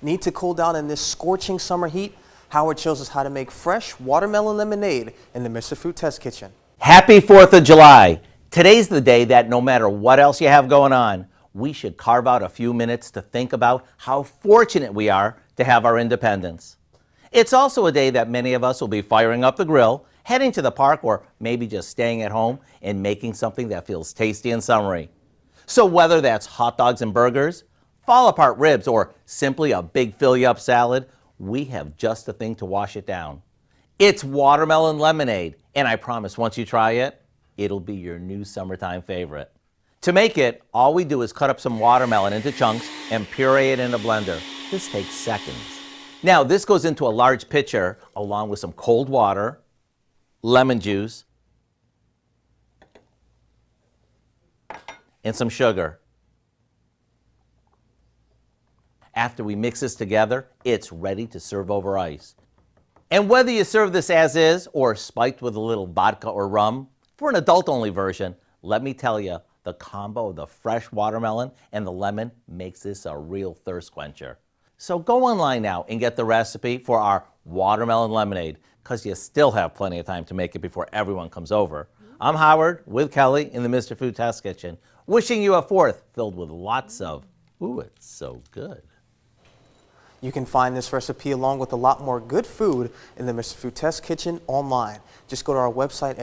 Need to cool down in this scorching summer heat? Howard shows us how to make fresh watermelon lemonade in the Mr. Fruit Test Kitchen. Happy 4th of July. Today's the day that no matter what else you have going on, we should carve out a few minutes to think about how fortunate we are to have our independence. It's also a day that many of us will be firing up the grill, heading to the park, or maybe just staying at home and making something that feels tasty and summery. So whether that's hot dogs and burgers, fall apart ribs, or simply a big fill-you-up salad, we have just the thing to wash it down. It's watermelon lemonade, and I promise once you try it, it'll be your new summertime favorite. To make it, all we do is cut up some watermelon into chunks and puree it in a blender. This takes seconds. Now, this goes into a large pitcher along with some cold water, lemon juice, and some sugar. After we mix this together, it's ready to serve over ice. And whether you serve this as is or spiked with a little vodka or rum, for an adult-only version, let me tell you, the combo of the fresh watermelon and the lemon makes this a real thirst quencher. So go online now and get the recipe for our watermelon lemonade, because you still have plenty of time to make it before everyone comes over. I'm Howard with Kelly in the Mr. Food Test Kitchen, wishing you a 4th filled with lots of, ooh, it's so good. You can find this recipe along with a lot more good food in the Mr. Food Test Kitchen online. Just go to our website